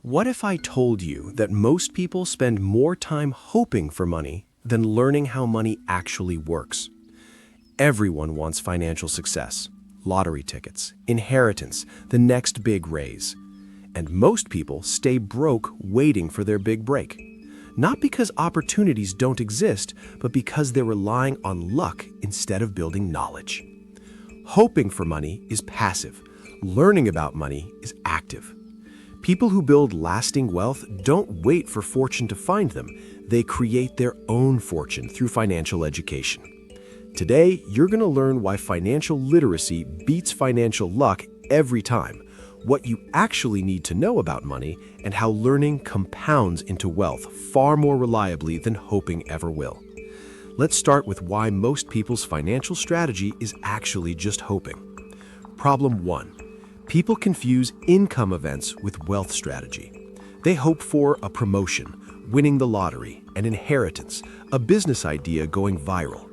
What if I told you that most people spend more time hoping for money than learning how money actually works? Everyone wants financial success, lottery tickets, inheritance, the next big raise. And most people stay broke waiting for their big break. Not because opportunities don't exist, but because they're relying on luck instead of building knowledge. Hoping for money is passive. Learning about money is active. People who build lasting wealth don't wait for fortune to find them. They create their own fortune through financial education. Today, you're going to learn why financial literacy beats financial luck every time, what you actually need to know about money, and how learning compounds into wealth far more reliably than hoping ever will. Let's start with why most people's financial strategy is actually just hoping. Problem 1. People confuse income events with wealth strategy. They hope for a promotion, winning the lottery, an inheritance, a business idea going viral.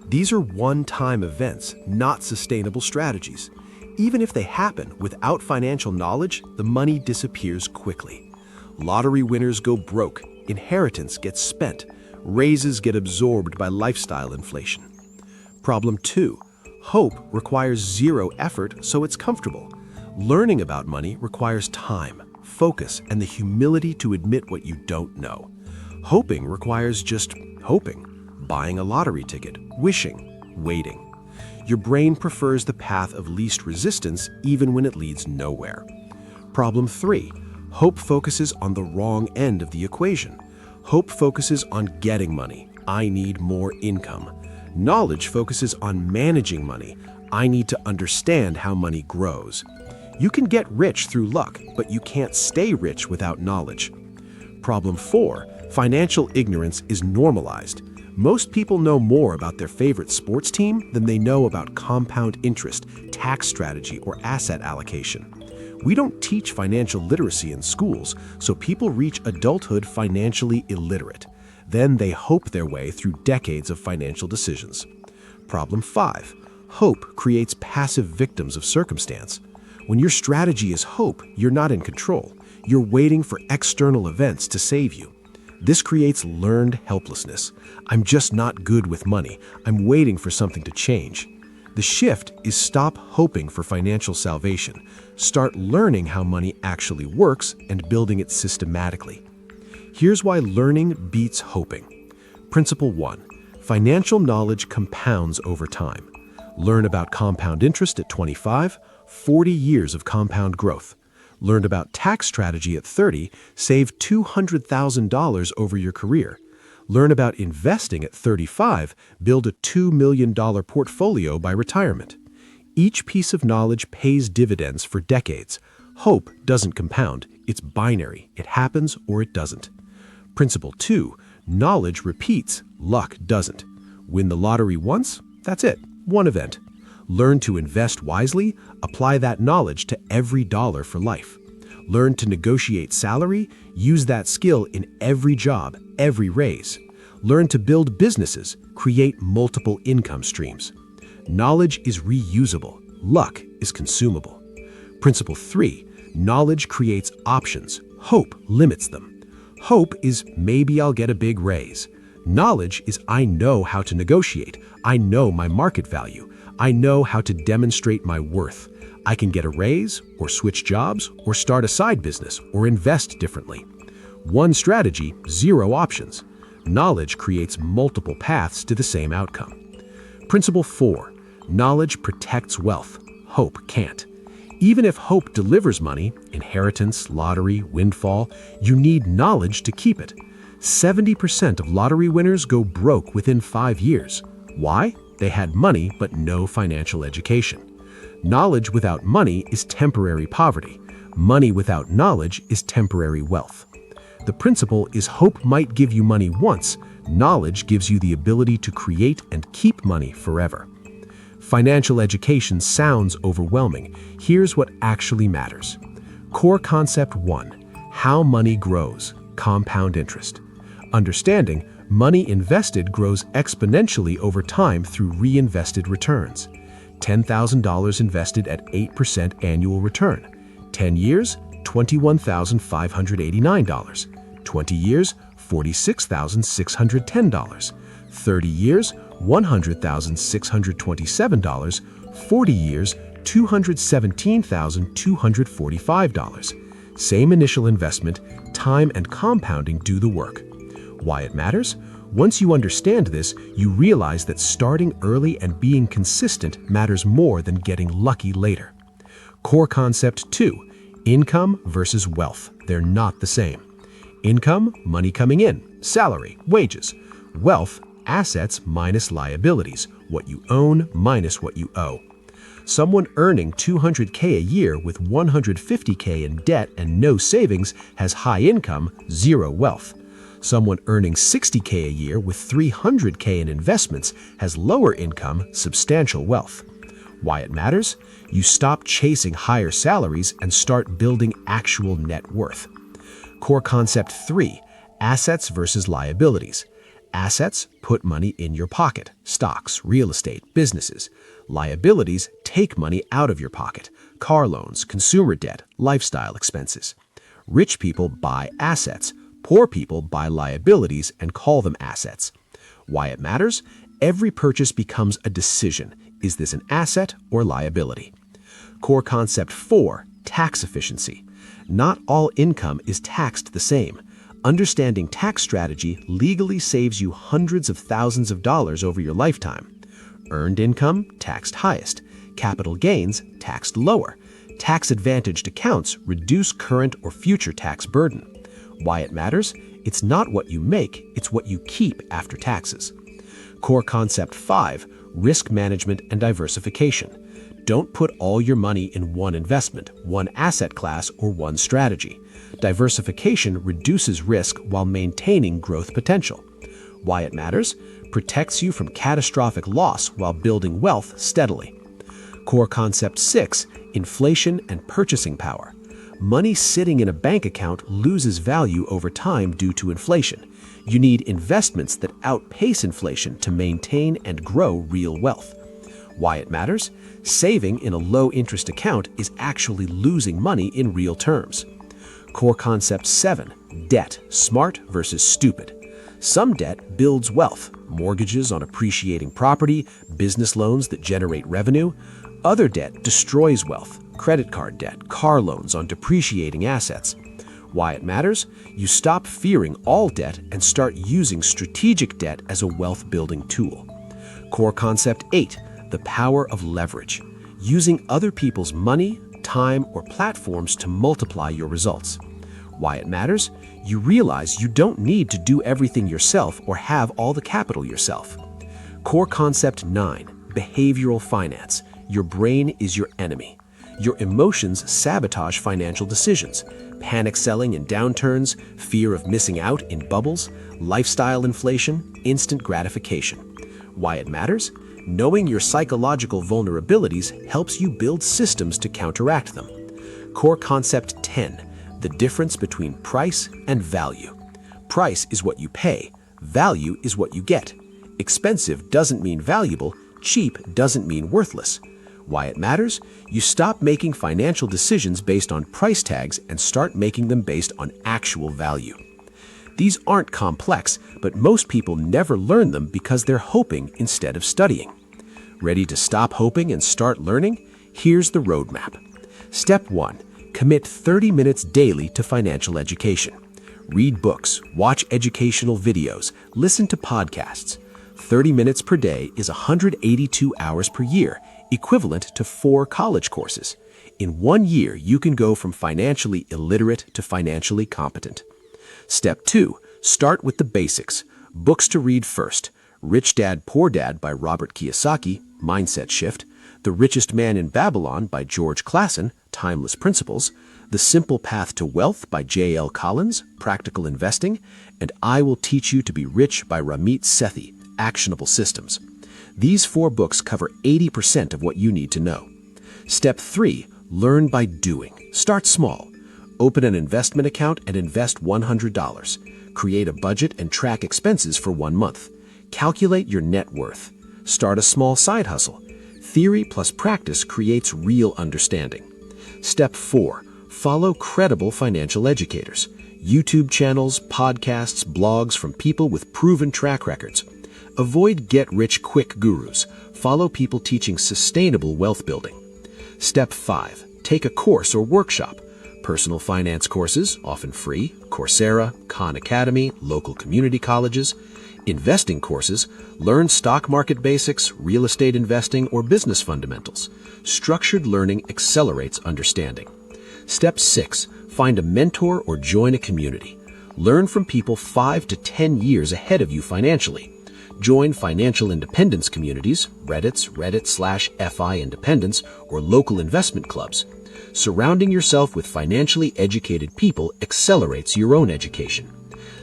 These are one-time events, not sustainable strategies. Even if they happen without financial knowledge, the money disappears quickly. Lottery winners go broke, inheritance gets spent, raises get absorbed by lifestyle inflation. Problem 2. Hope requires zero effort, so it's comfortable. Learning about money requires time, focus, and the humility to admit what you don't know. Hoping requires just hoping, buying a lottery ticket, wishing, waiting. Your brain prefers the path of least resistance even when it leads nowhere. Problem 3. Hope focuses on the wrong end of the equation. Hope focuses on getting money. I need more income. Knowledge focuses on managing money. I need to understand how money grows. You can get rich through luck, but you can't stay rich without knowledge. Problem 4. Financial ignorance is normalized. Most people know more about their favorite sports team than they know about compound interest, tax strategy, or asset allocation. We don't teach financial literacy in schools, so people reach adulthood financially illiterate. Then they hope their way through decades of financial decisions. Problem 5. Hope creates passive victims of circumstance. When your strategy is hope, you're not in control. You're waiting for external events to save you. This creates learned helplessness. I'm just not good with money. I'm waiting for something to change. The shift is stop hoping for financial salvation. Start learning how money actually works and building it systematically. Here's why learning beats hoping. Principle 1. Financial knowledge compounds over time. Learn about compound interest at 25, 40 years of compound growth. Learn about tax strategy at 30, save $200,000 over your career. Learn about investing at 35, build a $2 million portfolio by retirement. Each piece of knowledge pays dividends for decades. Hope doesn't compound. It's binary. It happens or it doesn't. Principle 2. Knowledge repeats. Luck doesn't. Win the lottery once? That's it. One event. Learn to invest wisely. Apply that knowledge to every dollar for life. Learn to negotiate salary. Use that skill in every job, every raise. Learn to build businesses. Create multiple income streams. Knowledge is reusable. Luck is consumable. Principle 3. Knowledge creates options. Hope limits them. Hope is maybe I'll get a big raise. Knowledge is I know how to negotiate. I know my market value. I know how to demonstrate my worth. I can get a raise, or switch jobs, or start a side business, or invest differently. One strategy, zero options. Knowledge creates multiple paths to the same outcome. Principle 4. Knowledge protects wealth. Hope can't. Even if hope delivers money, inheritance, lottery, windfall, you need knowledge to keep it. 70% of lottery winners go broke within 5 years. Why? They had money but no financial education. Knowledge without money is temporary poverty. Money without knowledge is temporary wealth. The principle is hope might give you money once. Knowledge gives you the ability to create and keep money forever. Financial education sounds overwhelming. Here's what actually matters. Core concept 1. How money grows. Compound interest. Understanding money invested grows exponentially over time through reinvested returns. $10,000 invested at 8% annual return. 10 years, $21,589. 20 years, $46,610. 30 years, $100,627. 40 years, $217,245. Same initial investment, time and compounding do the work. Why it matters? Once you understand this, you realize that starting early and being consistent matters more than getting lucky later. Core concept 2, income versus wealth. They're not the same. Income, money coming in, salary, wages. Wealth, assets minus liabilities, what you own minus what you owe. Someone earning $200K a year with $150K in debt and no savings has high income, zero wealth. Someone earning $60K a year with $300K in investments has lower income, substantial wealth. Why it matters? You stop chasing higher salaries and start building actual net worth. Core concept 3, assets versus liabilities. Assets, put money in your pocket, stocks, real estate, businesses. Liabilities, take money out of your pocket, car loans, consumer debt, lifestyle expenses. Rich people buy assets. Poor people buy liabilities and call them assets. Why it matters? Every purchase becomes a decision. Is this an asset or liability? Core concept 4, tax efficiency. Not all income is taxed the same. Understanding tax strategy legally saves you hundreds of thousands of dollars over your lifetime. Earned income, taxed highest. Capital gains, taxed lower. Tax-advantaged accounts reduce current or future tax burden. Why it matters? It's not what you make, it's what you keep after taxes. Core concept 5, risk management and diversification. Don't put all your money in one investment, one asset class, or one strategy. Diversification reduces risk while maintaining growth potential. Why it matters? Protects you from catastrophic loss while building wealth steadily. Core concept 6, inflation and purchasing power. Money sitting in a bank account loses value over time due to inflation. You need investments that outpace inflation to maintain and grow real wealth. Why it matters? Saving in a low-interest account is actually losing money in real terms. Core concept 7, debt, smart versus stupid. Some debt builds wealth, mortgages on appreciating property, business loans that generate revenue. Other debt destroys wealth, credit card debt, car loans on depreciating assets. Why it matters? You stop fearing all debt and start using strategic debt as a wealth-building tool. Core concept 8, the power of leverage. Using other people's money, time, or platforms to multiply your results. Why it matters? You realize you don't need to do everything yourself or have all the capital yourself. Core concept 9, behavioral finance. Your brain is your enemy. Your emotions sabotage financial decisions. Panic selling in downturns, fear of missing out in bubbles, lifestyle inflation, instant gratification. Why it matters? Knowing your psychological vulnerabilities helps you build systems to counteract them. Core concept 10, the difference between price and value. Price is what you pay. Value is what you get. Expensive doesn't mean valuable. Cheap doesn't mean worthless. Why it matters? You stop making financial decisions based on price tags and start making them based on actual value. These aren't complex, but most people never learn them because they're hoping instead of studying. Ready to stop hoping and start learning? Here's the roadmap. Step 1. Commit 30 minutes daily to financial education. Read books, watch educational videos, listen to podcasts. 30 minutes per day is 182 hours per year, equivalent to 4 college courses. In 1 year, you can go from financially illiterate to financially competent. Step 2. Start with the basics. Books to read first. Rich Dad, Poor Dad by Robert Kiyosaki, Mindset Shift. The Richest Man in Babylon by George Clason, Timeless Principles. The Simple Path to Wealth by J.L. Collins, Practical Investing. And I Will Teach You to Be Rich by Ramit Sethi, Actionable Systems. These 4 books cover 80% of what you need to know. Step 3. Learn by doing. Start small. Open an investment account and invest $100. Create a budget and track expenses for 1 month. Calculate your net worth. Start a small side hustle. Theory plus practice creates real understanding. Step 4. Follow credible financial educators, YouTube channels, podcasts, blogs from people with proven track records. Avoid get-rich-quick gurus. Follow people teaching sustainable wealth building. Step 5. Take a course or workshop. Personal finance courses, often free, Coursera, Khan Academy, local community colleges. Investing courses, learn stock market basics, real estate investing, or business fundamentals. Structured learning accelerates understanding. Step 6. Find a mentor or join a community. Learn from people 5 to 10 years ahead of you financially. Join financial independence communities, Reddit/FI Independence, or local investment clubs. Surrounding yourself with financially educated people accelerates your own education.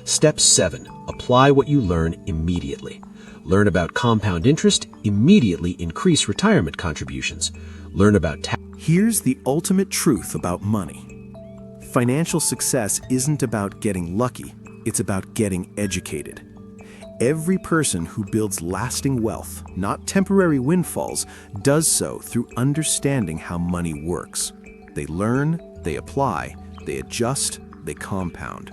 Step 7. Apply what you learn immediately. Learn about compound interest, immediately increase retirement contributions. Learn about tax. Here's the ultimate truth about money. Financial success isn't about getting lucky, it's about getting educated. Every person who builds lasting wealth, not temporary windfalls, does so through understanding how money works. They learn, they apply, they adjust, they compound.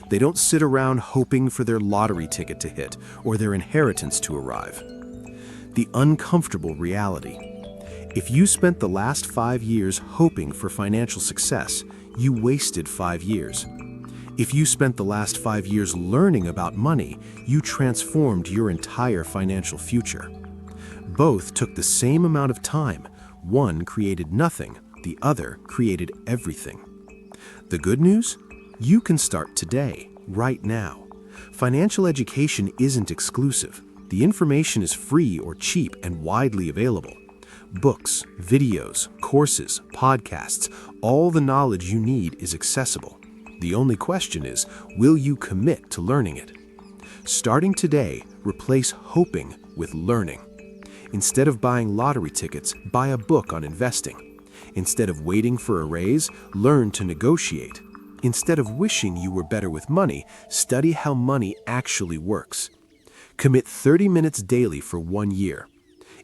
They don't sit around hoping for their lottery ticket to hit or their inheritance to arrive. The uncomfortable reality. If you spent the last 5 years hoping for financial success, you wasted 5 years. If you spent the last 5 years learning about money, you transformed your entire financial future. Both took the same amount of time. One created nothing, the other created everything. The good news? You can start today, right now. Financial education isn't exclusive. The information is free or cheap and widely available. Books, videos, courses, podcasts, all the knowledge you need is accessible. The only question is, will you commit to learning it? Starting today, replace hoping with learning. Instead of buying lottery tickets, buy a book on investing. Instead of waiting for a raise, learn to negotiate. Instead of wishing you were better with money, study how money actually works. Commit 30 minutes daily for 1 year.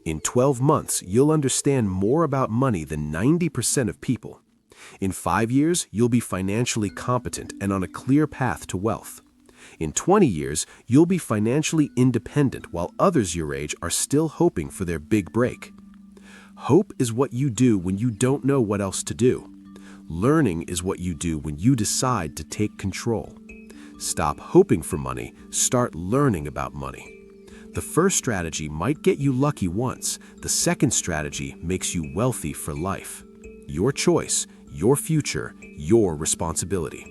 In 12 months, you'll understand more about money than 90% of people. In 5 years, you'll be financially competent and on a clear path to wealth. In 20 years, you'll be financially independent while others your age are still hoping for their big break. Hope is what you do when you don't know what else to do. Learning is what you do when you decide to take control. Stop hoping for money, start learning about money. The first strategy might get you lucky once. The second strategy makes you wealthy for life. Your choice, your future, your responsibility.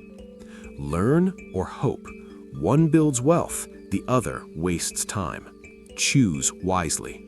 Learn or hope. One builds wealth, the other wastes time. Choose wisely.